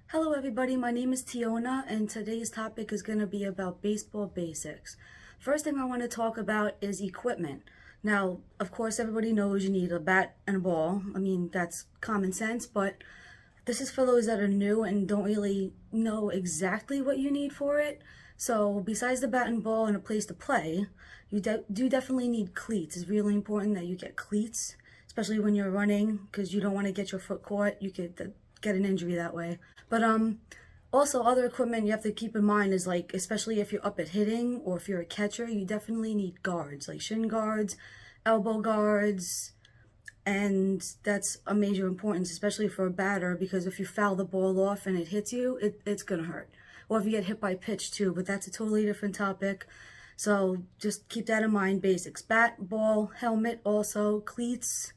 Hello everybody, my name is Tiona and today's topic is going to be about baseball basics. First thing I want to talk about is equipment. Now, of course, everybody knows you need a bat and a ball. I mean, that's common sense, but this is for those that are new and don't really know exactly what you need for it. So, besides the bat and ball and a place to play, you do definitely need cleats. It's really important that you get cleats, especially when you're running, because you don't want to get your foot caught. You could get an injury that way. But also other equipment you have to keep in mind is like, especially if you're up at hitting or if you're a catcher, you definitely need guards, like shin guards, elbow guards, and that's a major importance, especially for a batter, because if you foul the ball off and it hits you, it's gonna hurt. Or if you get hit by pitch too, but that's a totally different topic. So just keep that in mind. Basics: bat, ball, helmet, also cleats,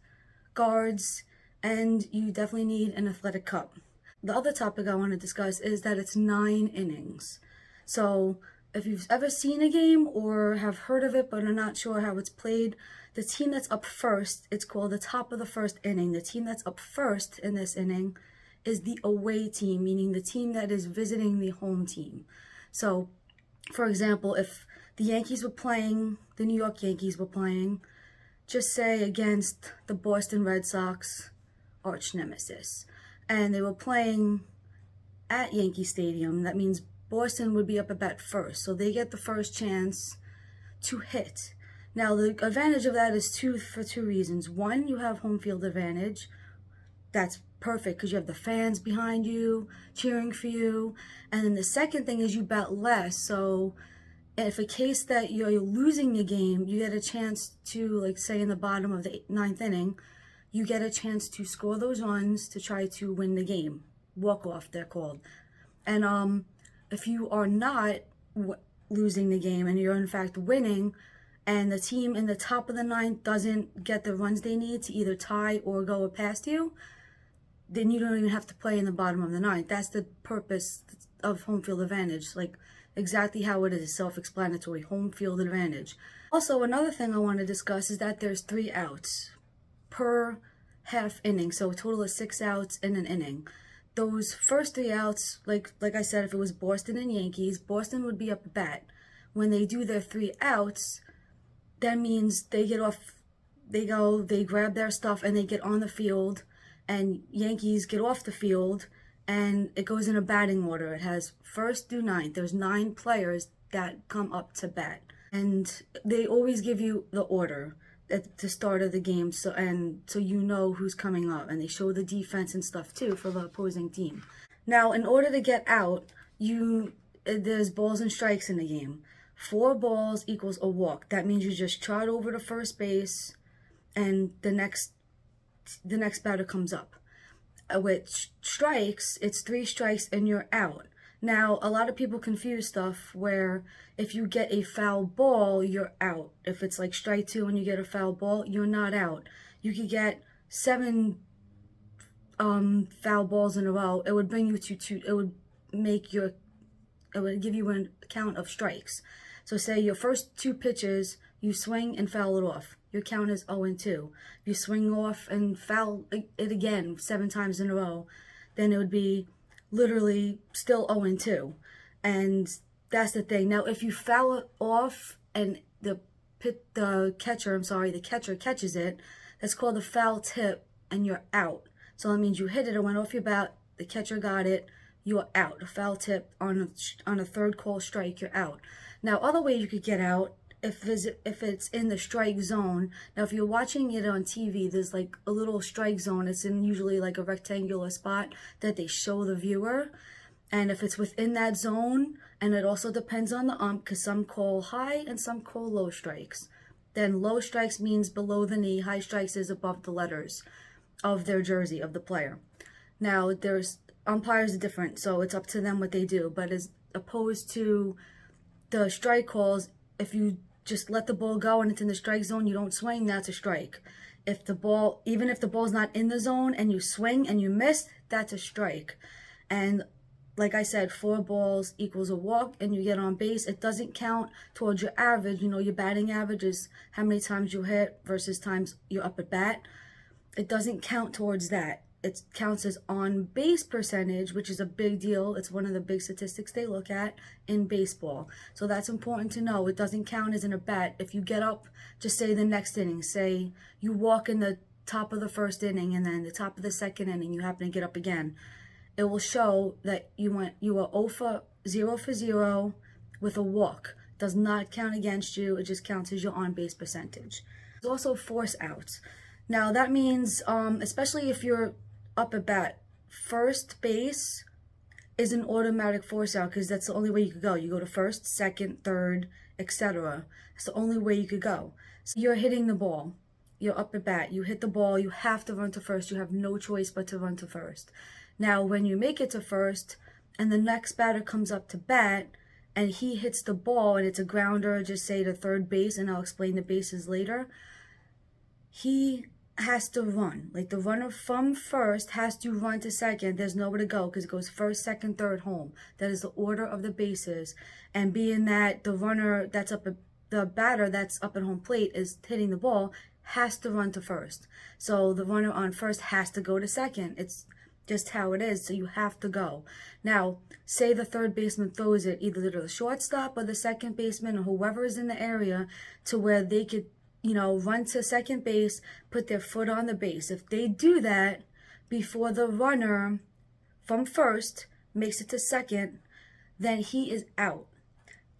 guards, and you definitely need an athletic cup. The other topic I want to discuss is that it's 9 innings. So if you've ever seen a game or have heard of it but are not sure how it's played, the team that's up first, it's called the top of the first inning. The team that's up first in this inning is the away team, meaning the team that is visiting the home team. So, for example, if the Yankees were playing, the New York Yankees were playing, just say against the Boston Red Sox arch nemesis, and they were playing at Yankee Stadium, that means Boston would be up at bat first, so they get the first chance to hit. Now, the advantage of that is for two reasons. One, you have home field advantage. That's perfect because you have the fans behind you cheering for you. And then the second thing is you bat less, so if a case that you're losing the game, you get a chance to, like, say in the bottom of the ninth inning, you get a chance to score those runs to try to win the game. Walk off, they're called. And if you are not losing the game and you're in fact winning, and the team in the top of the ninth doesn't get the runs they need to either tie or go past you, then you don't even have to play in the bottom of the ninth. That's the purpose of home field advantage, like exactly how it is, self-explanatory, home field advantage. Also, another thing I want to discuss is that there's 3 outs per half inning, so a total of 6 outs in an inning. Those first 3 outs, like I said, if it was Boston and Yankees, Boston would be up at bat. When they do their 3 outs, that means they get off, they grab their stuff and they get on the field, and Yankees get off the field, and it goes in a batting order. It has first through ninth. There's 9 players that come up to bat, and they always give you the order at the start of the game, so you know who's coming up, and they show the defense and stuff too for the opposing team. Now, in order to get out, there's balls and strikes in the game. 4 balls equals a walk. That means you just trot over to first base, and the next batter comes up. With strikes, it's 3 strikes and you're out. Now, a lot of people confuse stuff where if you get a foul ball, you're out. If it's like strike 2 and you get a foul ball, you're not out. You could get 7 foul balls in a row. It would bring you to 2. It would give you a count of strikes. So say your first 2 pitches, you swing and foul it off. Your count is 0-2. You swing off and foul it again 7 times in a row, then it would be literally still 0-2. And that's the thing. Now, if you foul it off and the catcher catches it, that's called a foul tip, and you're out. So that means you hit it, it went off your bat, the catcher got it, you're out. A foul tip on a third call strike, you're out. Now, other way you could get out, if it's in the strike zone. Now, if you're watching it on TV, there's like a little strike zone. It's in usually like a rectangular spot that they show the viewer. And if it's within that zone, and it also depends on the ump, because some call high and some call low strikes. Then low strikes means below the knee, high strikes is above the letters of their jersey, of the player. Now, there's umpires are different, so it's up to them what they do. But as opposed to the strike calls, if you just let the ball go and it's in the strike zone, you don't swing, that's a strike. Even if the ball's not in the zone and you swing and you miss, that's a strike. And like I said, 4 balls equals a walk and you get on base. It doesn't count towards your average. You know, your batting average is how many times you hit versus times you're up at bat. It doesn't count towards that. it counts as on base percentage, which is a big deal. It's one of the big statistics they look at in baseball. So that's important to know. It doesn't count as in a bat. If you get up, just say the next inning, say you walk in the top of the first inning and then the top of the second inning, you happen to get up again. It will show that you were 0 for 0 with a walk. It does not count against you. It just counts as your on base percentage. There's also force outs. Now that means, especially if you're up at bat, first base is an automatic force out because that's the only way you could go. You go to first, second, third, etc. It's the only way you could go. So you're hitting the ball. You're up at bat. You hit the ball. You have to run to first. You have no choice but to run to first. Now, when you make it to first and the next batter comes up to bat and he hits the ball and it's a grounder, just say to third base, and I'll explain the bases later, he has to run. Like the runner from first has to run to second. There's nowhere to go because it goes first, second, third, home. That is the order of the bases. And being that the runner that's up at the batter that's up at home plate is hitting the ball, has to run to first. So the runner on first has to go to second. It's just how it is, so you have to go. Now, say the third baseman throws it either to the shortstop or the second baseman or whoever is in the area to where they could, run to second base, put their foot on the base. If they do that before the runner from first makes it to second, then he is out.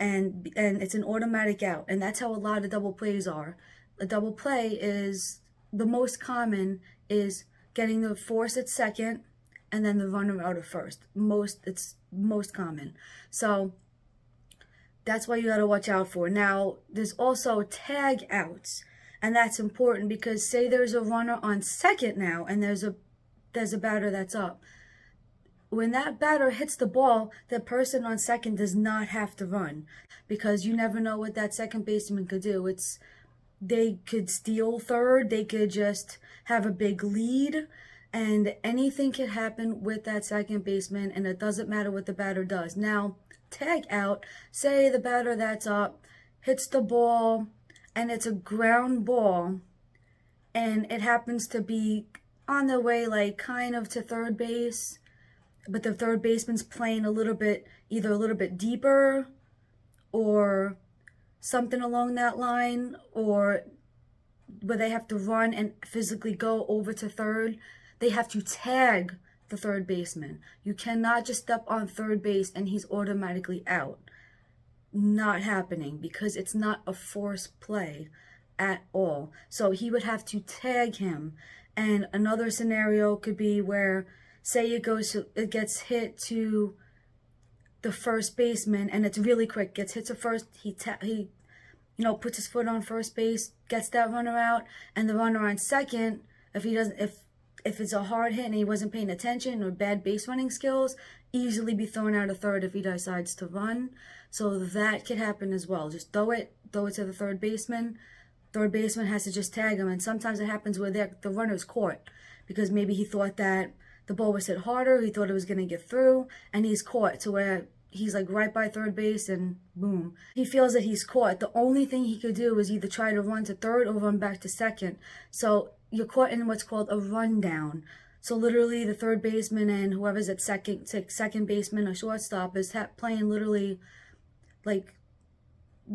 And it's an automatic out. And that's how a lot of double plays are. A double play is, the most common is getting the force at second and then the runner out at first. It's most common. So that's why you got to watch out for. Now, there's also tag outs, and that's important because say there's a runner on second now and there's a batter that's up. When that batter hits the ball, the person on second does not have to run because you never know what that second baseman could do. They could steal third, they could just have a big lead, and anything could happen with that second baseman, and it doesn't matter what the batter does. Now, tag out, say the batter that's up hits the ball and it's a ground ball and it happens to be on the way like kind of to third base, but the third baseman's playing either a little bit deeper or something along that line, or where they have to run and physically go over to third, they have to tag the third baseman. You cannot just step on third base and he's automatically out. Not happening because it's not a force play at all. So he would have to tag him. And another scenario could be where, say it gets hit to the first baseman and it's really quick, gets hit to first, he puts his foot on first base, gets that runner out, and the runner on second, if it's a hard hit and he wasn't paying attention or bad base running skills, easily be thrown out of third if he decides to run. So that could happen as well. Just throw it to the third baseman. Third baseman has to just tag him, and sometimes it happens where the runner's caught because maybe he thought that the ball was hit harder, he thought it was going to get through, and he's caught to where he's like right by third base and boom. He feels that he's caught. The only thing he could do is either try to run to third or run back to second. So you're caught in what's called a rundown. So literally the third baseman and whoever's at second baseman or shortstop is playing literally like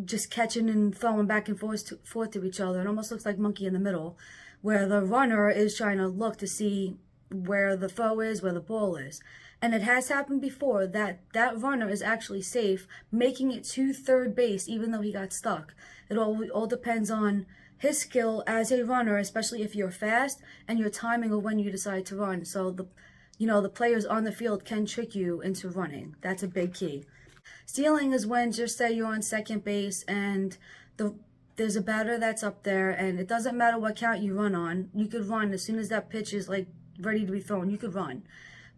just catching and throwing back and forth to each other. It almost looks like monkey in the middle, where the runner is trying to look to see where the throw is, where the ball is. And it has happened before that runner is actually safe, making it to third base even though he got stuck. It all depends on his skill as a runner, especially if you're fast, and your timing of when you decide to run. So the players on the field can trick you into running. That's a big key. Stealing is when, just say you're on second base and there's a batter that's up there, and it doesn't matter what count you run on. You could run as soon as that pitch is like ready to be thrown. You could run,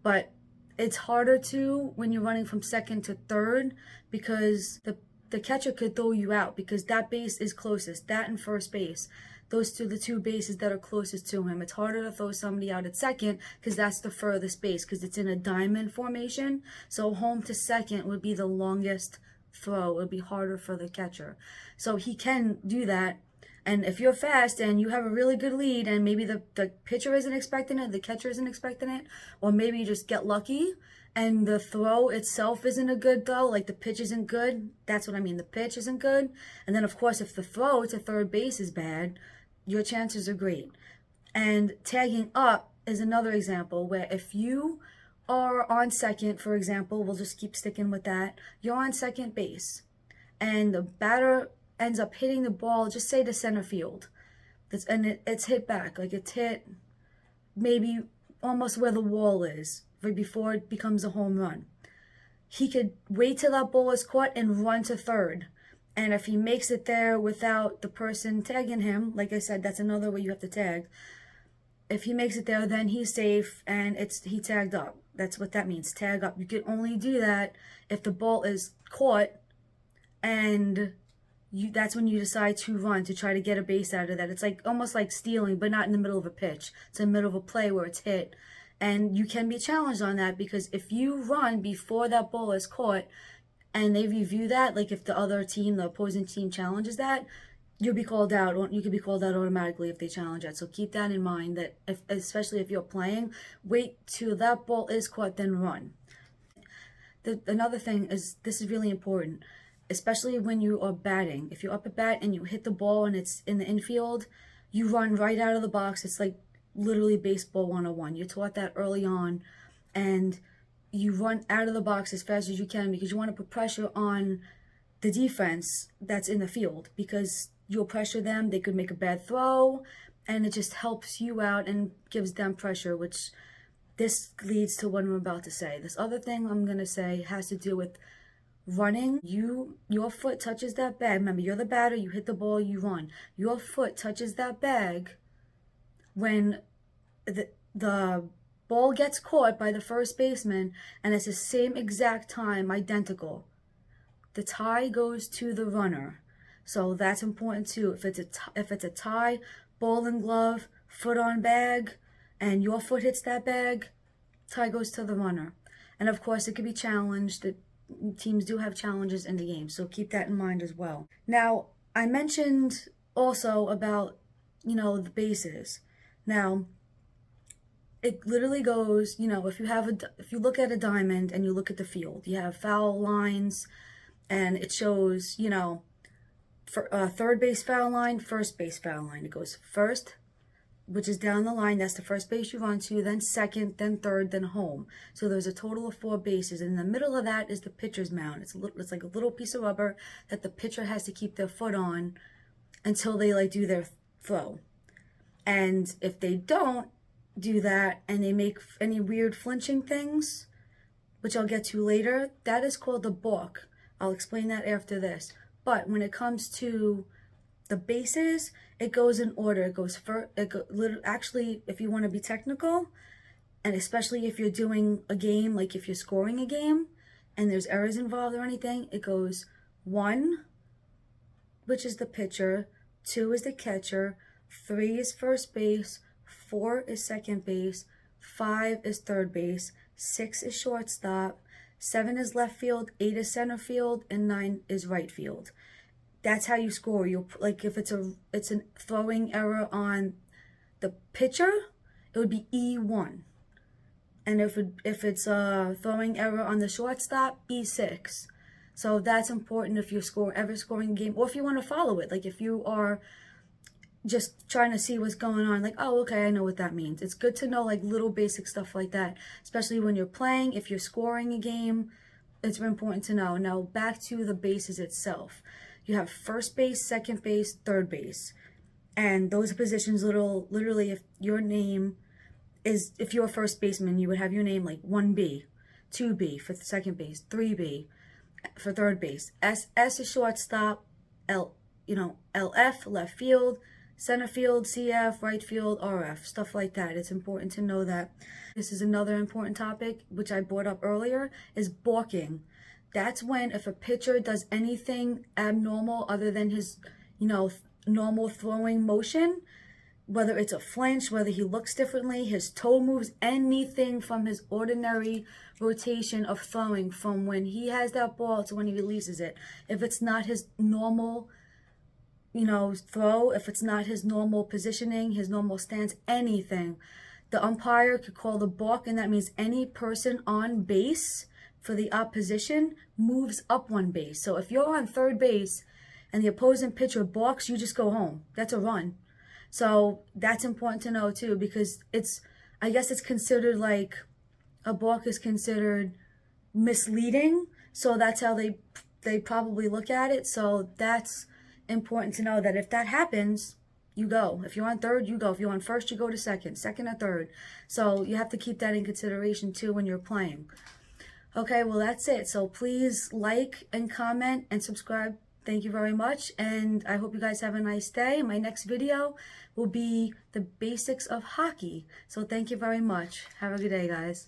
but it's harder to when you're running from second to third because the catcher could throw you out because that base is closest. That and first base, those are the two bases that are closest to him. It's harder to throw somebody out at second because that's the furthest base because it's in a diamond formation. So home to second would be the longest throw. It would be harder for the catcher. So he can do that. And if you're fast and you have a really good lead and maybe the pitcher isn't expecting it, the catcher isn't expecting it, or maybe you just get lucky and the throw itself isn't a good throw, like the pitch isn't good. That's what I mean. The pitch isn't good. And then, of course, if the throw to third base is bad, your chances are great. And tagging up is another example where if you are on second, for example, we'll just keep sticking with that. You're on second base and the batter ends up hitting the ball, just say to center field. It's hit back, like it's hit maybe almost where the wall is, right before it becomes a home run. He could wait till that ball is caught and run to third. And if he makes it there without the person tagging him, like I said, that's another way you have to tag. If he makes it there, then he's safe and he tagged up. That's what that means, tag up. You can only do that if the ball is caught and that's when you decide to run to try to get a base out of that. It's like almost like stealing, but not in the middle of a pitch. It's in the middle of a play where it's hit. And you can be challenged on that because if you run before that ball is caught and they review that, like if the other team, the opposing team challenges that, you'll be called out. You could be called out automatically if they challenge that. So keep that in mind, that especially if you're playing, wait till that ball is caught, then run. Another thing is, this is really important, especially when you are batting. If you're up at bat and you hit the ball and it's in the infield, you run right out of the box. It's like literally baseball 101. You're taught that early on, and you run out of the box as fast as you can because you want to put pressure on the defense that's in the field, because you'll pressure them. They could make a bad throw, and it just helps you out and gives them pressure, which this leads to what I'm about to say. This other thing I'm going to say has to do with running. Your foot touches that bag. Remember, you're the batter, you hit the ball, you run. Your foot touches that bag when the ball gets caught by the first baseman, and it's the same exact time, identical. The tie goes to the runner. So that's important too. If it's a tie, ball and glove, foot on bag, and your foot hits that bag, tie goes to the runner. And of course, it could be challenged. That teams do have challenges in the game, so keep that in mind as well. Now, I mentioned also about, the bases. Now, it literally goes, if you look at a diamond and you look at the field, you have foul lines, and it shows, for third base foul line, first base foul line. It goes first, which is down the line, that's the first base you run to, then second, then third, then home. So there's a total of 4 bases. In the middle of that is the pitcher's mound. It's like a little piece of rubber that the pitcher has to keep their foot on until they do their throw. And if they don't do that and they make any weird flinching things, which I'll get to later, that is called the balk. I'll explain that after this. But when it comes to the bases, it goes in order. It goes first. Actually, if you want to be technical, and especially if you're doing a game, like if you're scoring a game and there's errors involved or anything, it goes 1, which is the pitcher, 2 is the catcher, 3 is first base, 4 is second base, 5 is third base, 6 is shortstop, 7 is left field, 8 is center field, and 9 is right field. That's how you score. If it's a throwing error on the pitcher, it would be E1. And if it's a throwing error on the shortstop, E6. So that's important if you're ever scoring a game, or if you want to follow it. Like if you are just trying to see what's going on, like, oh, okay, I know what that means. It's good to know like little basic stuff like that, especially when you're playing. If you're scoring a game, it's important to know. Now back to the bases itself. You have first base, second base, third base. And those positions, literally, if your name is, if you're a first baseman, you would have your name like 1B, 2B for second base, 3B for third base. S is shortstop, LF, left field, center field, CF, right field, RF, stuff like that. It's important to know that. This is another important topic, which I brought up earlier, is balking. That's when if a pitcher does anything abnormal other than his, normal throwing motion, whether it's a flinch, whether he looks differently, his toe moves, anything from his ordinary rotation of throwing from when he has that ball to when he releases it. If it's not his normal throw, if it's not his normal positioning, his normal stance, anything, the umpire could call the balk, and that means any person on base for the opposition moves up one base. So if you're on third base and the opposing pitcher balks, you just go home. That's a run. So that's important to know too, because I guess it's considered like a balk is considered misleading. So that's how they probably look at it. So that's important to know, that if that happens, you go. If you're on third, you go. If you're on first, you go to second or third. So you have to keep that in consideration too when you're playing. Okay, well, that's it. So please like and comment and subscribe. Thank you very much. And I hope you guys have a nice day. My next video will be the basics of hockey. So thank you very much. Have a good day, guys.